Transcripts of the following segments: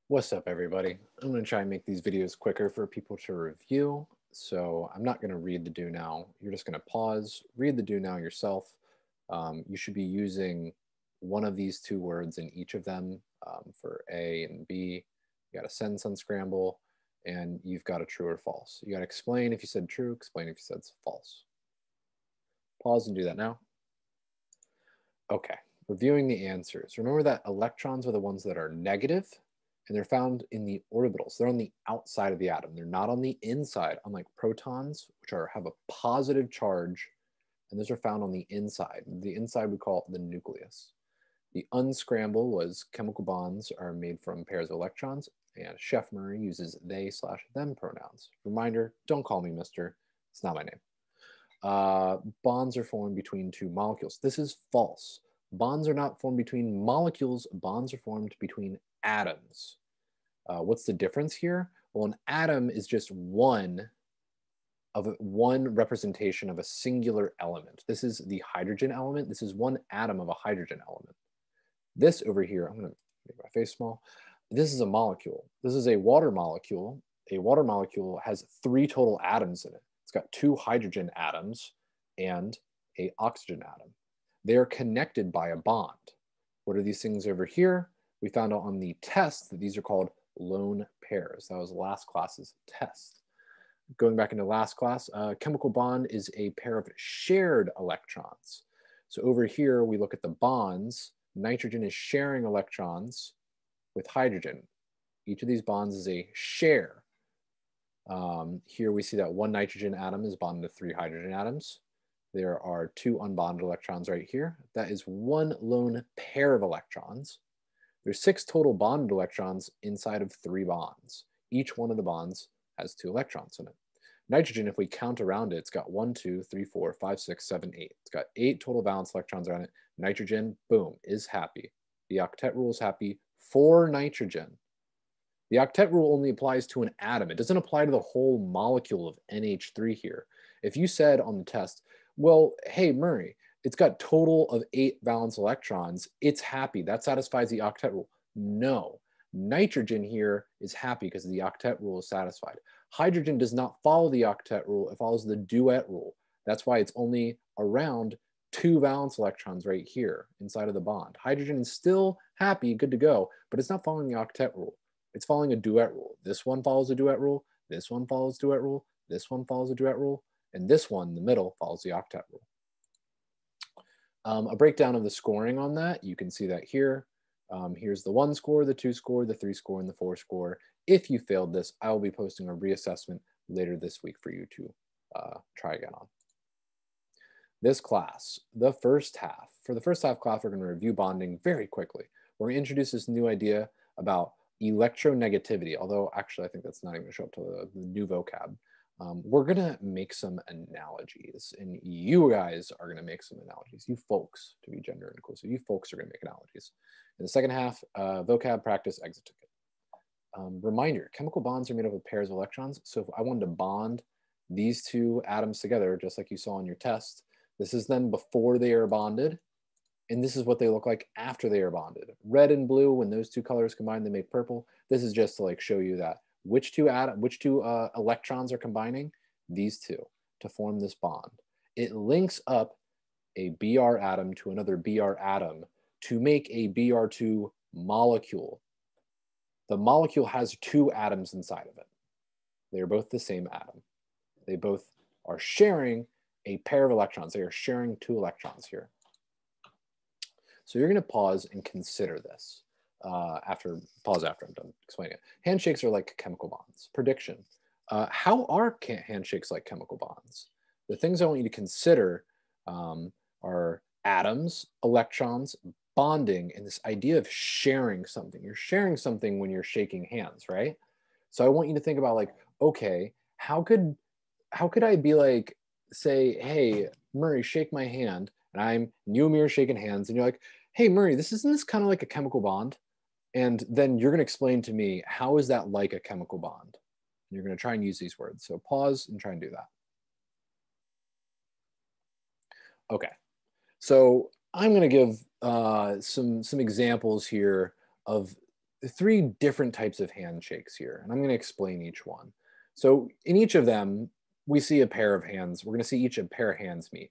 What's up, everybody? I'm going to try and make these videos quicker for people to review. So I'm not going to read the do now. You're just going to pause, read the do now yourself. You should be using one of these two words in each of them for A and B. You got a sentence unscramble, and you've got a true or false. You got to explain if you said true, explain if you said false. Pause and do that now. Okay, reviewing the answers. Remember that electrons are the ones that are negative, and they're found in the orbitals. They're on the outside of the atom. They're not on the inside, unlike protons, which have a positive charge, and those are found on the inside. The inside we call the nucleus. The unscramble was chemical bonds are made from pairs of electrons, and Chef Murray uses they/them pronouns. Reminder, don't call me mister. It's not my name. Bonds are formed between two molecules. This is false. Bonds are not formed between molecules. Bonds are formed between atoms. What's the difference here? Well, an atom is just one representation of a singular element. This is the hydrogen element. This is one atom of a hydrogen element. This over here, I'm going to make my face small. This is a molecule. This is a water molecule. A water molecule has 3 total atoms in it. It's got 2 hydrogen atoms and an oxygen atom. They are connected by a bond. What are these things over here? We found out on the test that these are called lone pairs. That was last class's test. Going back into last class, a chemical bond is a pair of shared electrons. So over here, we look at the bonds. Nitrogen is sharing electrons with hydrogen. Each of these bonds is a share. Here we see that 1 nitrogen atom is bonded to 3 hydrogen atoms. There are 2 unbonded electrons right here. That is 1 lone pair of electrons. There's 6 total bonded electrons inside of 3 bonds. Each one of the bonds has 2 electrons in it. Nitrogen, if we count around it, it's got 1, 2, 3, 4, 5, 6, 7, 8. It's got 8 total valence electrons around it. Nitrogen, boom, is happy. The octet rule is happy for nitrogen. The octet rule only applies to an atom. It doesn't apply to the whole molecule of NH3 here. If you said on the test, well, hey, Murray, it's got total of 8 valence electrons, it's happy. That satisfies the octet rule. No, nitrogen here is happy because the octet rule is satisfied. Hydrogen does not follow the octet rule, it follows the duet rule. That's why it's only around 2 valence electrons right here inside of the bond. Hydrogen is still happy, good to go, but it's not following the octet rule. It's following a duet rule. This one follows a duet rule, this one follows duet rule, this one follows a duet rule, and this one in the middle follows the octet rule. A breakdown of the scoring on that, you can see that here. Here's the 1 score, the 2 score, the 3 score, and the 4 score. If you failed this, I will be posting a reassessment later this week for you to try again on. This class, the first half. For the first half class, we're going to review bonding very quickly. We're going to introduce this new idea about electronegativity, although actually I think that's not even going to show up to the new vocab. We're going to make some analogies, and you guys are going to make some analogies. You folks, to be gender inclusive, you folks are going to make analogies. In the second half, vocab practice exit ticket. Reminder, chemical bonds are made up of pairs of electrons. So if I wanted to bond these 2 atoms together, just like you saw in your test, this is them before they are bonded, and this is what they look like after they are bonded. Red and blue, when those 2 colors combine, they make purple. This is just to like show you that which two electrons are combining? These 2 to form this bond. It links up a Br atom to another Br atom to make a Br2 molecule. The molecule has 2 atoms inside of it. They are both the same atom. They both are sharing a pair of electrons. They are sharing 2 electrons here. So you're going to pause and consider this after I'm done explaining it. Handshakes are like chemical bonds. Prediction. How are handshakes like chemical bonds? The things I want you to consider are atoms, electrons, bonding, and this idea of sharing something. You're sharing something when you're shaking hands, right? So I want you to think about like, okay, how could I be like, say, hey, Murray, shake my hand, and you and me are shaking hands, and you're like, hey, Murray, isn't this kind of like a chemical bond? And then you're going to explain to me, how is that like a chemical bond? And you're going to try and use these words. So pause and try and do that. Okay, so I'm going to give some examples here of three different types of handshakes here, and I'm going to explain each one. So in each of them, we see a pair of hands. We're going to see each a pair of hands meet.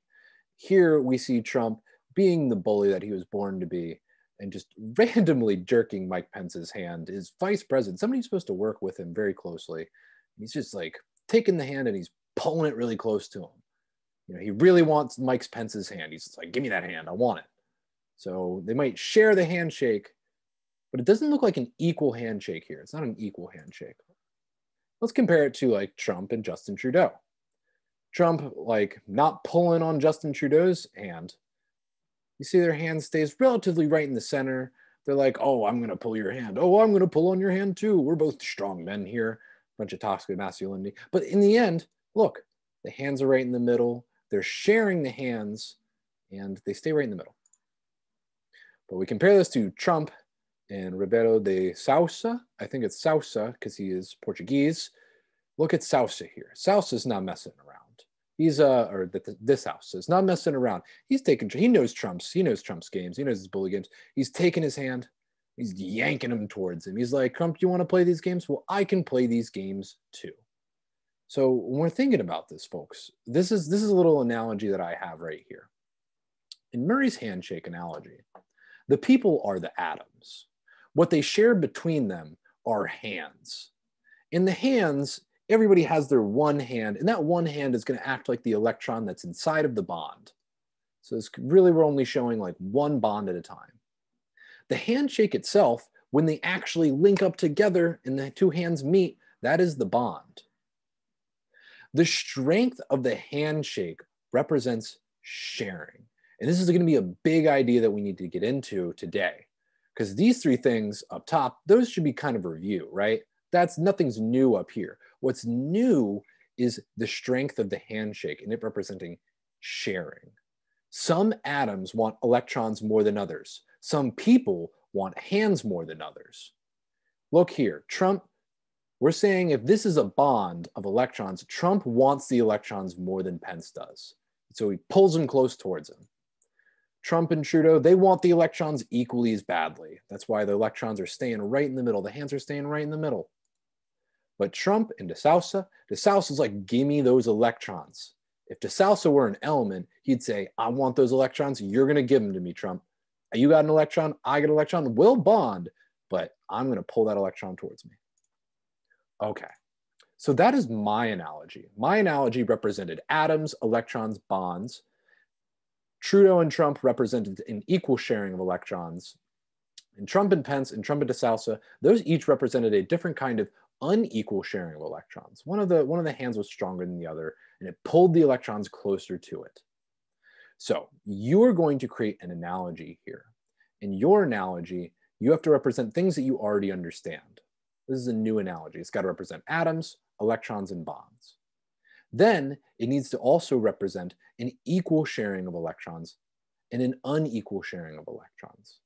Here we see Trump being the bully that he was born to be and just randomly jerking Mike Pence's hand, his vice president, somebody who's supposed to work with him very closely. He's just like taking the hand and he's pulling it really close to him. You know, he really wants Mike Pence's hand. He's just like, give me that hand, I want it. So they might share the handshake, but it doesn't look like an equal handshake here. It's not an equal handshake. Let's compare it to like Trump and Justin Trudeau. Trump, like, not pulling on Justin Trudeau's hand. You see their hand stays relatively right in the center. They're like, oh, I'm going to pull your hand. Oh, I'm going to pull on your hand too. We're both strong men here. Bunch of toxic masculinity. But in the end, look, the hands are right in the middle. They're sharing the hands and they stay right in the middle. But we compare this to Trump and Ribeiro de Sousa. I think it's Sousa because he is Portuguese. Look at Sousa here. Sousa's not messing around. He's this house is not messing around. He knows Trump's games. He knows his bully games. He's taking his hand, he's yanking him towards him. He's like, Trump, you want to play these games? Well, I can play these games too. So when we're thinking about this, folks, this is a little analogy that I have right here. In Murray's handshake analogy, the people are the atoms. What they share between them are hands. In the hands, everybody has their one hand, and that one hand is going to act like the electron that's inside of the bond. So it's really, we're only showing like one bond at a time. The handshake itself, when they actually link up together and the two hands meet, that is the bond. The strength of the handshake represents sharing. And this is going to be a big idea that we need to get into today. Because these three things up top, those should be kind of review, right? Nothing's new up here. What's new is the strength of the handshake and it representing sharing. Some atoms want electrons more than others. Some people want hands more than others. Look here, Trump, we're saying if this is a bond of electrons, Trump wants the electrons more than Pence does. So he pulls them close towards him. Trump and Trudeau, they want the electrons equally as badly. That's why the electrons are staying right in the middle. The hands are staying right in the middle. But Trump and de Sousa is like, give me those electrons. If de Sousa were an element, he'd say, I want those electrons. You're going to give them to me, Trump. You got an electron. I got an electron. We'll bond, but I'm going to pull that electron towards me. Okay. So that is my analogy. My analogy represented atoms, electrons, bonds. Trudeau and Trump represented an equal sharing of electrons. And Trump and Pence and Trump and de Sousa, those each represented a different kind of unequal sharing of electrons. One of the hands was stronger than the other, and it pulled the electrons closer to it. So you're going to create an analogy here. In your analogy, you have to represent things that you already understand. This is a new analogy. It's got to represent atoms, electrons, and bonds. Then it needs to also represent an equal sharing of electrons and an unequal sharing of electrons.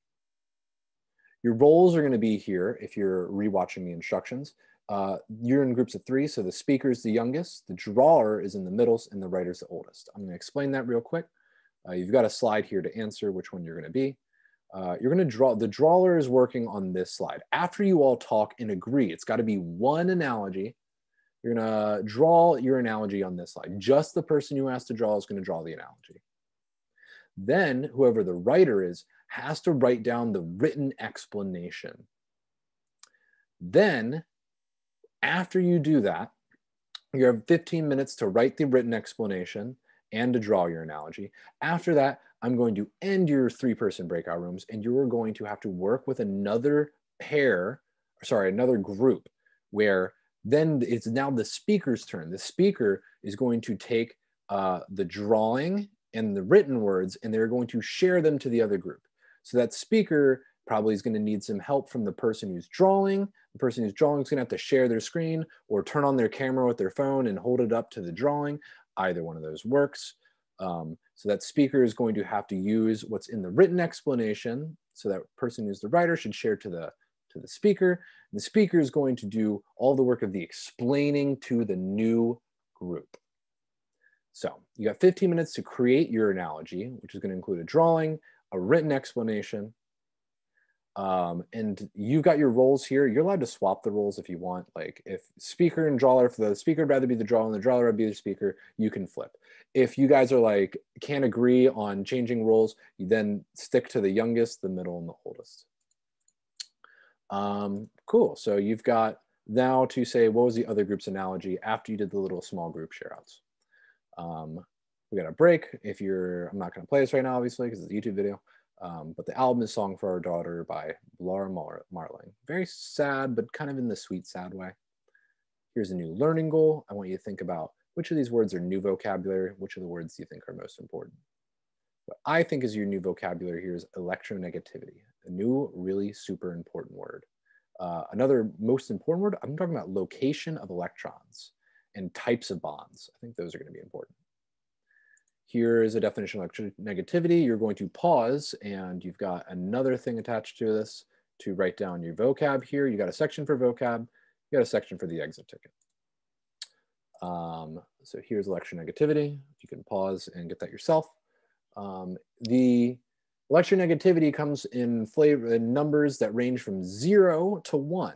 Your roles are going to be here if you're rewatching the instructions. You're in groups of 3, so the speaker is the youngest, the drawer is in the middle, and the writer's the oldest. I'm going to explain that real quick. You've got a slide here to answer which one you're going to be. You're going to draw, the drawer is working on this slide. After you all talk and agree, it's got to be one analogy. You're going to draw your analogy on this slide. Just the person who has to draw is going to draw the analogy. Then whoever the writer is has to write down the written explanation. Then after you do that, you have 15 minutes to write the written explanation and to draw your analogy. After that, I'm going to end your 3-person breakout rooms, and you're going to have to work with another group, where then it's now the speaker's turn. The speaker is going to take the drawing and the written words, and they're going to share them to the other group. So that speaker probably is going to need some help from the person who's drawing. The person who's drawing is going to have to share their screen or turn on their camera with their phone and hold it up to the drawing. Either one of those works. So that speaker is going to have to use what's in the written explanation. So that person who's the writer should share to the speaker. And the speaker is going to do all the work of the explaining to the new group. So you got 15 minutes to create your analogy, which is going to include a drawing, a written explanation. And you've got your roles here. You're allowed to swap the roles if you want. Like if speaker and drawer, if the speaker would rather be the drawer and the drawer would be the speaker, you can flip. If you guys are like, can't agree on changing roles, you then stick to the youngest, the middle, and the oldest. Cool, so you've got now to say, what was the other group's analogy after you did the little small group share outs? We got a break. I'm not gonna play this right now, obviously, because it's a YouTube video. But the album is Song for Our Daughter by Laura Marling. Very sad, but kind of in the sweet, sad way. Here's a new learning goal. I want you to think about which of these words are new vocabulary, which of the words do you think are most important? What I think is your new vocabulary here is electronegativity, a new, really super important word. Another most important word, I'm talking about location of electrons and types of bonds. I think those are going to be important. Here is a definition of electronegativity. You're going to pause, and you've got another thing attached to this to write down your vocab here. You got a section for vocab. You got a section for the exit ticket. So here's electronegativity. You can pause and get that yourself. The electronegativity comes in numbers that range from 0 to 1.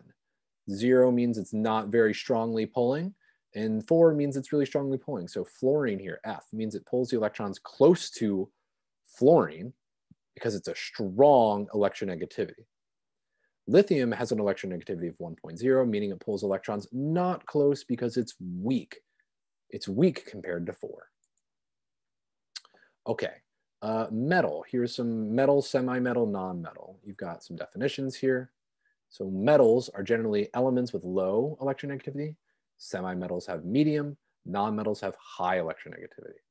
0 means it's not very strongly pulling, and 4 means it's really strongly pulling. So fluorine here, F, means it pulls the electrons close to fluorine because it's a strong electronegativity. Lithium has an electronegativity of 1.0, meaning it pulls electrons not close because it's weak. It's weak compared to 4. Okay, metal. Here's some metal, semi-metal, non-metal. You've got some definitions here. So metals are generally elements with low electronegativity. Semi-metals have medium, non-metals have high electronegativity.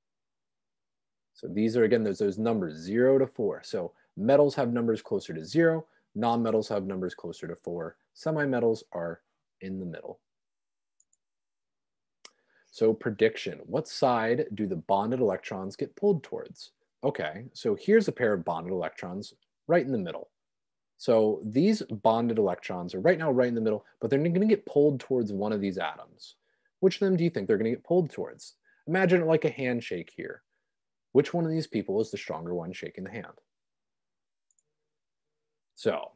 So these are, again, those numbers 0 to 4. So metals have numbers closer to 0, non-metals have numbers closer to 4. Semi-metals are in the middle. So prediction, what side do the bonded electrons get pulled towards? Okay, so here's a pair of bonded electrons right in the middle. So these bonded electrons are right now right in the middle, but they're going to get pulled towards one of these atoms. Which of them do you think they're going to get pulled towards? Imagine it like a handshake here. Which one of these people is the stronger one shaking the hand? So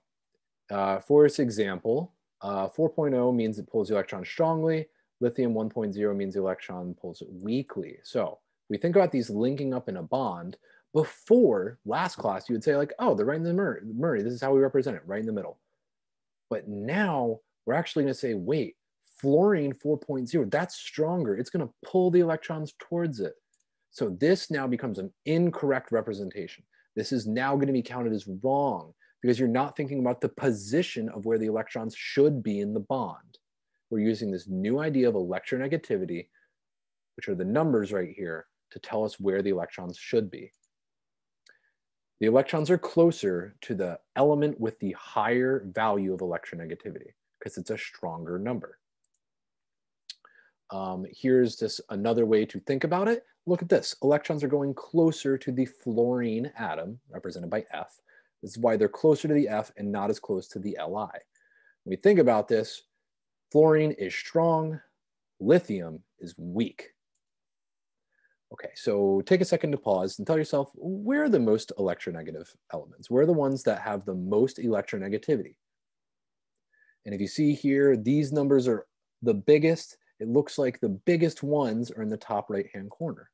for this example, 4.0 means it pulls the electron strongly. Lithium 1.0 means the electron pulls it weakly. So we think about these linking up in a bond. Before last class, you would say like, oh, they're right in the Murray. This is how we represent it, right in the middle. But now we're actually going to say, wait, fluorine 4.0, that's stronger. It's going to pull the electrons towards it. So this now becomes an incorrect representation. This is now going to be counted as wrong because you're not thinking about the position of where the electrons should be in the bond. We're using this new idea of electronegativity, which are the numbers right here, to tell us where the electrons should be. The electrons are closer to the element with the higher value of electronegativity because it's a stronger number. Here's just another way to think about it. Look at this. Electrons are going closer to the fluorine atom, represented by F. This is why they're closer to the F and not as close to the Li. When we think about this, fluorine is strong, lithium is weak. Okay, so take a second to pause and tell yourself, where are the most electronegative elements? Where are the ones that have the most electronegativity? And if you see here, these numbers are the biggest. It looks like the biggest ones are in the top right-hand corner.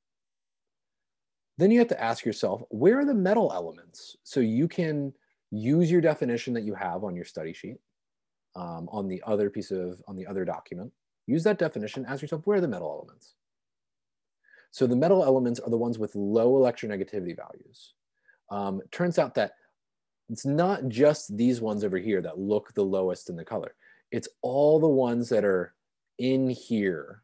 Then you have to ask yourself, where are the metal elements? So you can use your definition that you have on your study sheet, on the other document. Use that definition, ask yourself, where are the metal elements? So the metal elements are the ones with low electronegativity values. Turns out that it's not just these ones over here that look the lowest in the color. It's all the ones that are in here.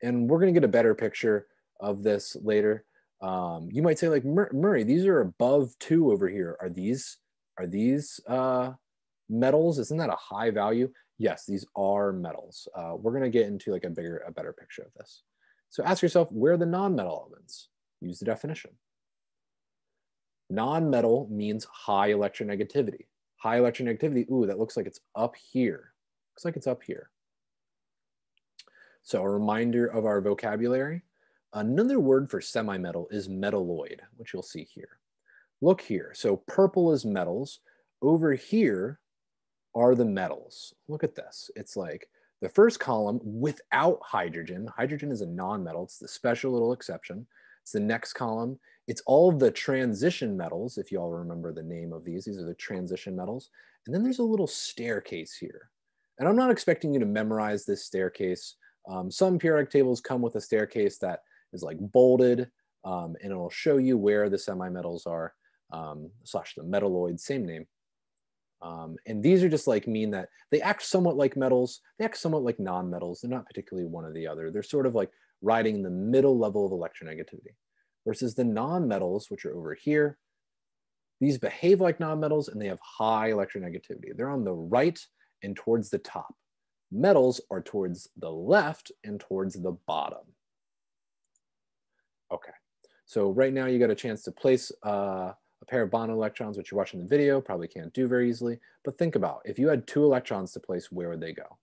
And we're going to get a better picture of this later. You might say like, Murray, these are above 2 over here. Are these metals? Isn't that a high value? Yes, these are metals. We're going to get into like a better picture of this. So ask yourself, where are the non-metal elements? Use the definition. Non-metal means high electronegativity. High electronegativity, ooh, that looks like it's up here. Looks like it's up here. So a reminder of our vocabulary. Another word for semi-metal is metalloid, which you'll see here. Look here, so purple is metals. over here are the metals. Look at this. It's like the first column without hydrogen. Hydrogen is a non-metal. It's the special little exception. It's the next column. It's all of the transition metals, if you all remember the name of these. These are the transition metals. And then there's a little staircase here. And I'm not expecting you to memorize this staircase. Some periodic tables come with a staircase that is like bolded, and it'll show you where the semi-metals are, slash the metalloids, same name. And these are just like mean that they act somewhat like metals. They act somewhat like non-metals. They're not particularly one or the other. They're sort of like riding the middle level of electronegativity. Versus the non-metals, which are over here, these behave like non-metals and they have high electronegativity. They're on the right and towards the top. Metals are towards the left and towards the bottom. Okay, so right now you got a chance to place a pair of bonded electrons, which you're watching the video, probably can't do very easily, but think about, if you had 2 electrons to place, where would they go?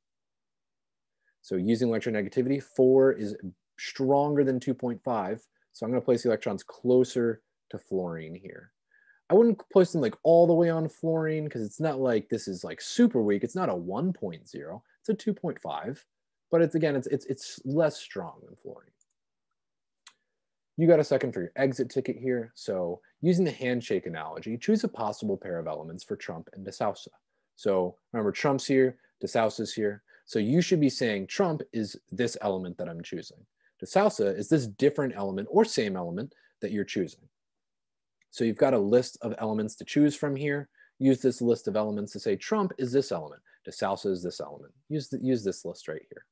So using electronegativity, 4 is stronger than 2.5, so I'm gonna place the electrons closer to fluorine here. I wouldn't place them like all the way on fluorine because it's not like this is like super weak. It's not a 1.0, it's a 2.5, but it's again, it's less strong than fluorine. You got a second for your exit ticket here. So using the handshake analogy, choose a possible pair of elements for Trump and de Sousa. So remember, Trump's here, de Sousa's here. So you should be saying Trump is this element that I'm choosing. De Sousa is this different element or same element that you're choosing. So you've got a list of elements to choose from here. Use this list of elements to say Trump is this element, de Sousa is this element. Use this list right here.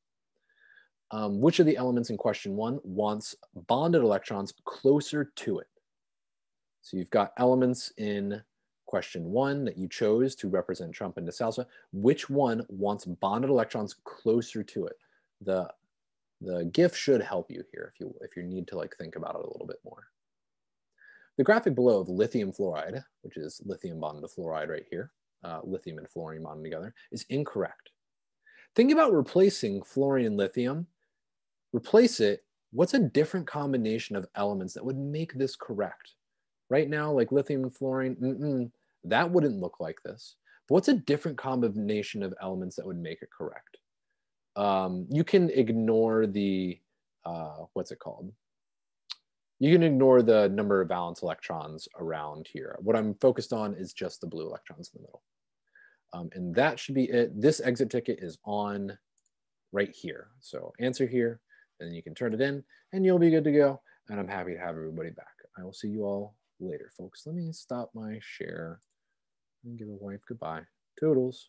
Which of the elements in question 1 wants bonded electrons closer to it? So you've got elements in question 1 that you chose to represent Trump and de Sousa. Which one wants bonded electrons closer to it? The GIF should help you here if you need to like think about it a little bit more. The graphic below of lithium fluoride, which is lithium bonded to fluoride right here, lithium and fluorine bonded together, is incorrect. Think about replacing fluorine and lithium. Replace it, what's a different combination of elements that would make this correct? Right now, like lithium and fluorine, that wouldn't look like this. But what's a different combination of elements that would make it correct? You can ignore the, what's it called? You can ignore the number of valence electrons around here. What I'm focused on is just the blue electrons in the middle. And that should be it. This exit ticket is on right here. So answer here, and then you can turn it in and you'll be good to go. And I'm happy to have everybody back. I will see you all later, folks. Let me stop my share and give a wife goodbye. Toodles.